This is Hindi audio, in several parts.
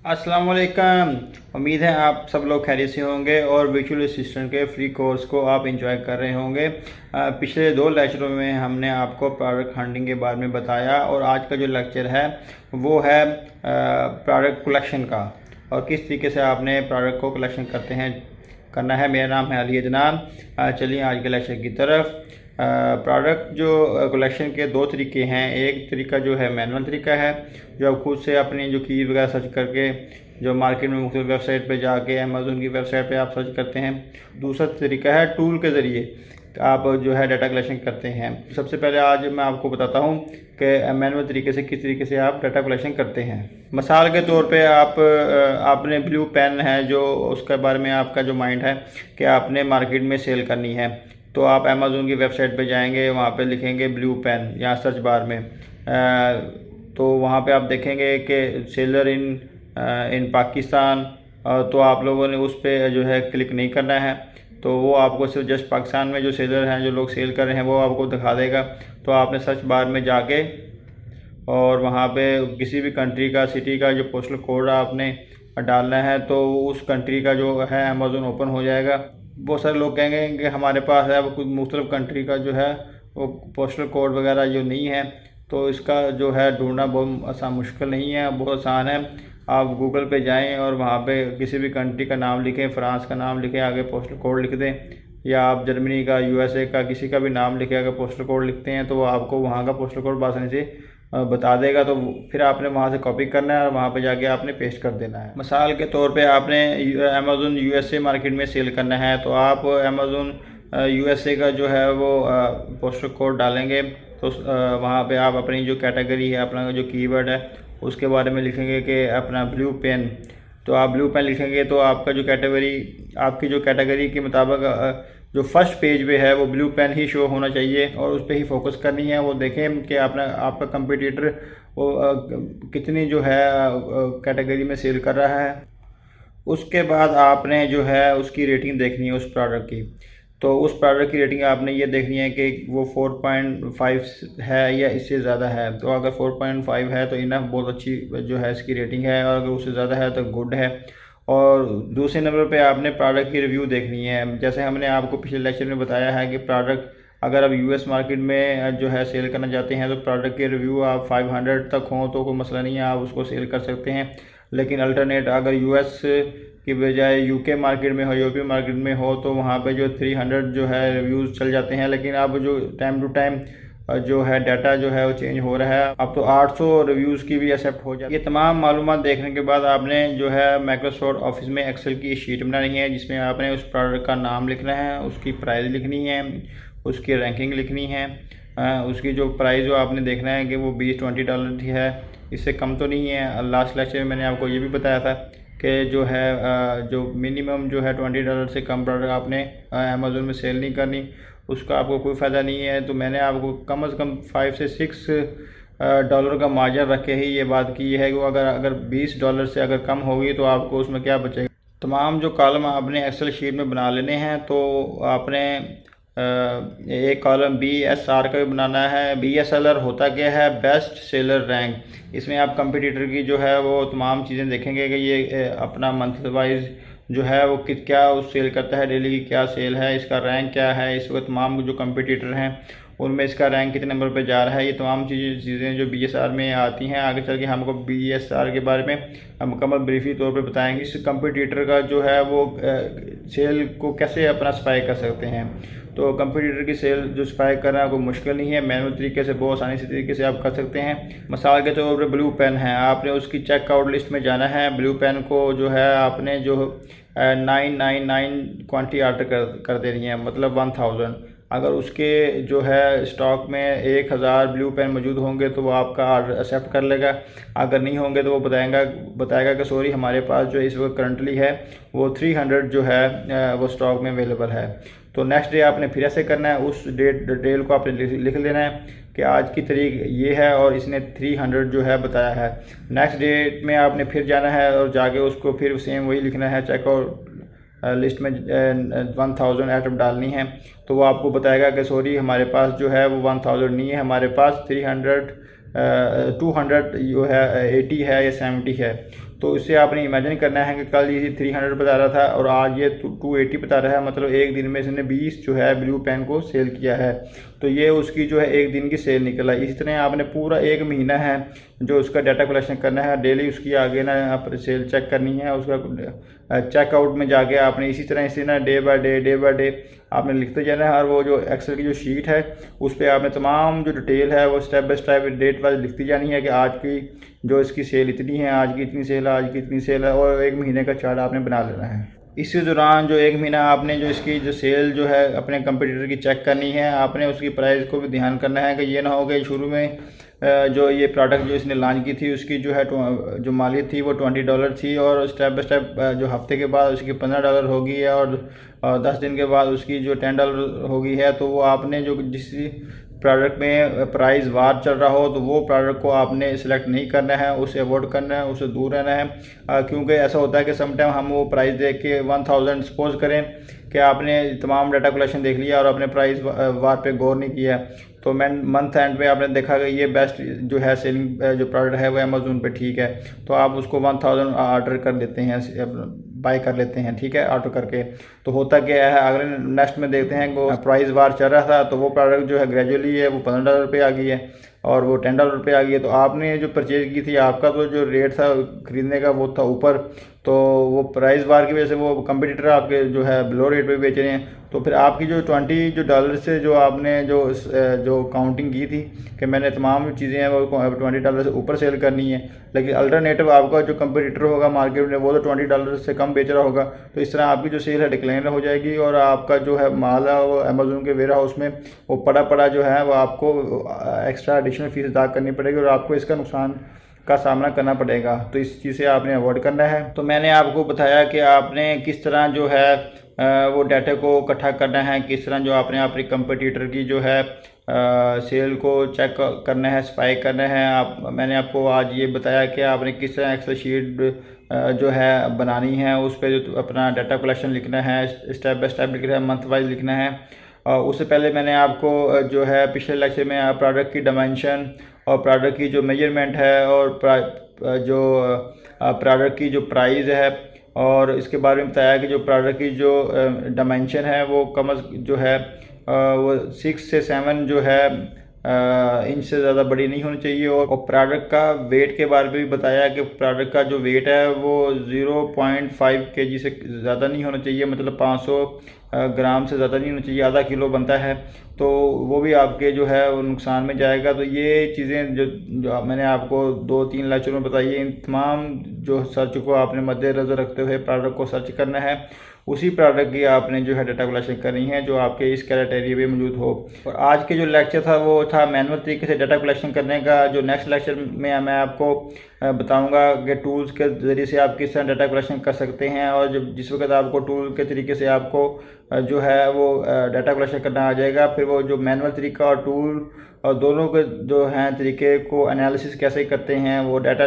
अस्सलाम वालेकुम। उम्मीद है आप सब लोग खैरियत से होंगे और वर्चुअल असिस्टेंट के फ्री कोर्स को आप इंजॉय कर रहे होंगे। पिछले 2 लेक्चरों में हमने आपको प्रोडक्ट हंटिंग के बारे में बताया और आज का जो लेक्चर है वो है प्रोडक्ट कलेक्शन का और किस तरीके से आपने प्रोडक्ट को कलेक्शन करना है। मेरा नाम है अली अदनान। चलिए आज के लेक्चर की तरफ। प्रोडक्ट जो कलेक्शन के 2 तरीके हैं। एक तरीका जो है मैनुअल तरीका है, जो आप खुद से अपनी जो की वगैरह सर्च करके जो मार्केट में मुख्तलिफ वेबसाइट पे जाके अमेज़न की वेबसाइट पे आप सर्च करते हैं। दूसरा तरीका है टूल के ज़रिए आप जो है डाटा कलेक्शन करते हैं। सबसे पहले आज मैं आपको बताता हूं कि मैनुअल तरीके से किस तरीके से आप डाटा कलेक्शन करते हैं। मिसाल के तौर पे आपने ब्लू पेन है जो उसके बारे में आपका जो माइंड है कि आपने मार्केट में सेल करनी है, तो आप अमेज़न की वेबसाइट पे जाएंगे, वहाँ पे लिखेंगे ब्लू पेन यहाँ सर्च बार में, तो वहाँ पे आप देखेंगे कि सेलर इन पाकिस्तान। तो आप लोगों ने उस पर जो है क्लिक नहीं करना है, तो वो आपको सिर्फ जस्ट पाकिस्तान में जो सेलर हैं, जो लोग सेल कर रहे हैं, वो आपको दिखा देगा। तो आपने सर्च बार में जाके और वहाँ पे किसी भी कंट्री का, सिटी का जो पोस्टल कोड आपने डालना है, तो उस कंट्री का जो है अमेज़न ओपन हो जाएगा। बहुत सारे लोग कहेंगे कि हमारे पास है वो कुछ मुख्तलिफ कंट्री का जो है वो पोस्टल कोड वगैरह जो नहीं है, तो इसका जो है ढूंढना बहुत आसान मुश्किल नहीं है, बहुत आसान है। आप गूगल पे जाएं और वहाँ पे किसी भी कंट्री का नाम लिखें, फ्रांस का नाम लिखें, आगे पोस्टल कोड लिख दें, या आप जर्मनी का, यूएसए का, किसी का भी नाम लिखे अगर पोस्टल कोड लिखते हैं तो वो आपको वहाँ का पोस्टल कोड आसानी से बता देगा। तो फिर आपने वहाँ से कॉपी करना है और वहाँ पे जाके आपने पेस्ट कर देना है। मिसाल के तौर पे आपने अमेज़न यूएसए मार्केट में सेल करना है, तो आप अमेज़न यूएसए का जो है वो पोस्टल कोड डालेंगे, तो वहाँ पे आप अपनी जो कैटेगरी है, अपना जो कीवर्ड है, उसके बारे में लिखेंगे कि अपना ब्लू पेन। तो आप ब्लू पेन लिखेंगे तो आपका जो आपकी जो कैटेगरी के मुताबिक जो फर्स्ट पेज पे है वो ब्लू पेन ही शो होना चाहिए और उस पर ही फोकस करनी है। वो देखें कि आपका कंपटीटर वो कितनी जो है कैटेगरी में सेल कर रहा है। उसके बाद आपने जो है उसकी रेटिंग देखनी है उस प्रोडक्ट की। तो उस प्रोडक्ट की रेटिंग आपने ये देखनी है कि वो 4.5 है या इससे ज़्यादा है। तो अगर 4.5 है तो इनफ, बहुत अच्छी जो है इसकी रेटिंग है, और अगर उससे ज़्यादा है तो गुड है। और दूसरे नंबर पे आपने प्रोडक्ट की रिव्यू देखनी है। जैसे हमने आपको पिछले लेक्चर में बताया है कि प्रोडक्ट अगर आप यूएस मार्केट में जो है सेल करना चाहते हैं तो प्रोडक्ट के रिव्यू आप 500 तक हों तो कोई मसला नहीं है, आप उसको सेल कर सकते हैं। लेकिन अल्टरनेट अगर यूएस की बजाय यूके मार्केट में हो, यूरोपियन मार्केट में हो, तो वहाँ पे जो 300 जो है रिव्यूज़ चल जाते हैं। लेकिन अब जो टाइम टू टाइम जो है डाटा जो है वो चेंज हो रहा है, अब तो 800 रिव्यूज़ की भी एक्सेप्ट हो जाती है। ये तमाम मालूमात देखने के बाद आपने जो है माइक्रोसॉफ्ट ऑफिस में एक्सेल की शीट बनानी है, जिसमें आपने उस प्रोडक्ट का नाम लिखना है, उसकी प्राइस लिखनी है, उसकी रैंकिंग लिखनी है, उसकी जो प्राइस जो आपने देखना है कि वो $20-20 की है, इससे कम तो नहीं है। लास्ट लेक्चर में मैंने आपको ये भी बताया था कि जो है जो मिनिमम जो है $20 से कम प्रोडक्ट आपने अमेज़न में सेल नहीं करनी, उसका आपको कोई फ़ायदा नहीं है। तो मैंने आपको कम से कम $5 से $6 का मार्जिन रख के ही ये बात की है कि अगर $20 से अगर कम होगी तो आपको उसमें क्या बचेगा। तमाम जो कॉलम आपने एक्सेल शीट में बना लेने हैं। तो आपने एक कॉलम BSR का भी बनाना है। BSLR होता क्या है? Best seller rank. इसमें आप कंपटीटर की जो है वो तमाम चीज़ें देखेंगे कि ये अपना मंथ वाइज जो है वो क्या सेल करता है, डेली की क्या सेल है, इसका रैंक क्या है, इस वक्त तमाम जो कंपटीटर हैं उनमें इसका रैंक कितने नंबर पे जा रहा है। ये तमाम चीज़ें जो BSR में आती हैं। आगे चल के हमको BSR के बारे में हम मुकम्मल ब्रीफी तौर पे बताएंगे। इस कंपटीटर का जो है वो सेल को कैसे अपना स्पाई कर सकते हैं। तो कंपटीटर की सेल जो स्पाई करना कोई मुश्किल नहीं है, मैनुअल तरीके से बहुत आसानी से तरीके से आप कर सकते हैं। मिसाल के तौर पर ब्लू पेन है, आपने उसकी चेकआउट लिस्ट में जाना है। ब्लू पेन को जो है आपने जो 999 क्वांटिटी ऑर्डर कर देनी है, मतलब 1000। अगर उसके जो है स्टॉक में 1000 ब्लू पेन मौजूद होंगे तो वो आपका ऑर्डर एक्सेप्ट कर लेगा। अगर नहीं होंगे तो वो बताएगा कि सॉरी, हमारे पास जो इस वक्त करंटली है वो 300 जो है वो स्टॉक में अवेलेबल है। तो नेक्स्ट डे आपने फिर ऐसे करना है, उस डिटेल को आपने लिख लेना है कि आज की तारीख ये है और इसने 300 जो है बताया है। नेक्स्ट डेट में आपने फिर जाना है और जाके उसको फिर सेम वही लिखना है, चेकआउट लिस्ट में 1000 आइटम डालनी है। तो वो आपको बताएगा कि सॉरी, हमारे पास जो है वो 1000 नहीं है, हमारे पास 200 जो है 80 है या 70 है। तो इससे आपने इमेजिन करना है कि कल ये 300 बता रहा था और आज ये 280 बता रहा है, मतलब एक दिन में इसने 20 जो है ब्लू पेन को सेल किया है। तो ये उसकी जो है एक दिन की सेल निकला। इसी तरह आपने पूरा एक महीना है जो उसका डाटा कलेक्शन करना है, डेली उसकी आगे ना आप सेल चेक करनी है, उसका चेकआउट में जाके आपने इसी तरह इसे ना डे बाय डे आपने लिखते जाना है। और वो जो एक्सेल की जो शीट है उस पर आपने तमाम जो डिटेल है वो step by step date wise लिखती जानी है कि आज की जो इसकी सेल इतनी है, आज की इतनी सेल है, आज की इतनी सेल है, और एक महीने का चार्ट आपने बना लेना है। इसी दौरान जो एक महीना आपने जो इसकी जो सेल जो है अपने कंपटीटर की चेक करनी है, आपने उसकी प्राइस को भी ध्यान करना है कि ये ना हो कि शुरू में जो ये प्रोडक्ट जो इसने लॉन्च की थी उसकी जो है जो मालियत थी वो $20 थी, और स्टेप बाय स्टेप जो हफ्ते के बाद उसकी $15 हो गई है, और 10 दिन के बाद उसकी जो $10 हो गई है। तो वो आपने जो जिस प्रोडक्ट में प्राइस वार चल रहा हो तो वो प्रोडक्ट को आपने सिलेक्ट नहीं करना है, उसे अवॉइड करना है, उससे दूर रहना है। क्योंकि ऐसा होता है कि समटाइम हम वो प्राइस देख के 1000 सपोज करें कि आपने तमाम डाटा कलेक्शन देख लिया और अपने प्राइस वार पे गौर नहीं किया, तो मंथ एंड पे आपने देखा कि ये बेस्ट जो है सेलिंग जो प्रोडक्ट है वो अमेज़ोन पे ठीक है, तो आप उसको 1000 ऑर्डर कर देते हैं, बाय कर लेते हैं, ठीक है, ऑर्डर करके। तो होता क्या है, अगर नेक्स्ट में देखते हैं वो प्राइस वार चल रहा था तो वो प्रोडक्ट जो है ग्रेजुअली है वो $15 पे आ गई है और वो $10 पे आ गई है। तो आपने जो परचेज की थी, आपका तो जो रेट था खरीदने का वो था ऊपर, तो वो प्राइस बार की वजह से वो कंपटीटर आपके जो है लो रेट पे बेच रहे हैं। तो फिर आपकी जो $20 से जो आपने जो काउंटिंग की थी कि मैंने तमाम चीज़ें हैं वो $20 से ऊपर सेल करनी है, लेकिन अल्टरनेटिव आपका जो कंपटीटर होगा मार्केट में वो तो $20 से कम बेच रहा होगा, तो इस तरह आपकी जो सेल है डिक्लाइन हो जाएगी और आपका जो है माल है वो अमेज़ोन के वेयर हाउस में वो पड़ा जो है वो आपको एक्स्ट्रा एडिशनल फीस अदा करनी पड़ेगी और आपको इसका नुकसान का सामना करना पड़ेगा। तो इस चीज़ से आपने अवॉइड करना है। तो मैंने आपको बताया कि आपने किस तरह जो है वो डाटा को इकट्ठा करना है, किस तरह जो आपने अपनी कंपटीटर की जो है सेल को चेक करना है, स्पाई करना है। मैंने आपको आज ये बताया कि आपने किस तरह एक्सेल शीट जो है बनानी है, उस पर जो अपना डाटा कलेक्शन लिखना है, स्टेप बाय स्टेप लिखना है, मंथ वाइज लिखना है। उससे पहले मैंने आपको जो है पिछले लेक्चर में प्रोडक्ट की डायमेंशन और प्रोडक्ट की जो मेजरमेंट है और जो प्रोडक्ट की जो प्राइस है और इसके बारे में बताया कि जो प्रोडक्ट की जो डायमेंशन है वो जो है वो 6 से 7 जो है इंच से ज़्यादा बड़ी नहीं होनी चाहिए। और प्रोडक्ट का वेट के बारे में भी बताया कि प्रोडक्ट का जो वेट है वो 0.5 kg से ज़्यादा नहीं होना चाहिए, मतलब 500 ग्राम से ज़्यादा नहीं होना चाहिए, आधा किलो बनता है तो वो भी आपके जो है वो नुकसान में जाएगा। तो ये चीज़ें जो मैंने आपको 2-3 लेक्चर में बताई है, इन तमाम जो सर्च को आपने मद्देनज़र रखते हुए प्रोडक्ट को सर्च करना है, उसी प्रोडक्ट की आपने जो है डाटा कलेक्शन करनी है जो आपके इस क्राइटेरिया में मौजूद हो। और आज के जो लेक्चर था वो था मैनुअल तरीके से डाटा कलेक्शन करने का। जो नेक्स्ट लेक्चर में मैं आपको बताऊंगा कि टूल्स के ज़रिए से आप किस तरह डाटा कलेक्शन कर सकते हैं, और जब जिस वक्त आपको टूल के तरीके से आपको जो है वो डाटा कलेक्शन करना आ जाएगा, फिर वो जो मैनुअल तरीका और टूल और दोनों के जो हैं तरीके को एनालिसिस कैसे करते हैं, वो डाटा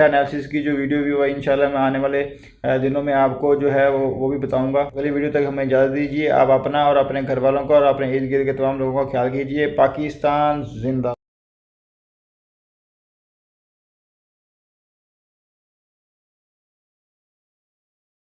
एनालिसिस की जो वीडियो भी हुआ इंशाल्लाह मैं आने वाले दिनों में आपको जो है वो भी बताऊंगा। अगली वीडियो तक हमें इजाज़त दीजिए। आप अपना और अपने घर वालों का और अपने इर्द गिर्द के तमाम लोगों का ख्याल कीजिए। पाकिस्तान जिंदा।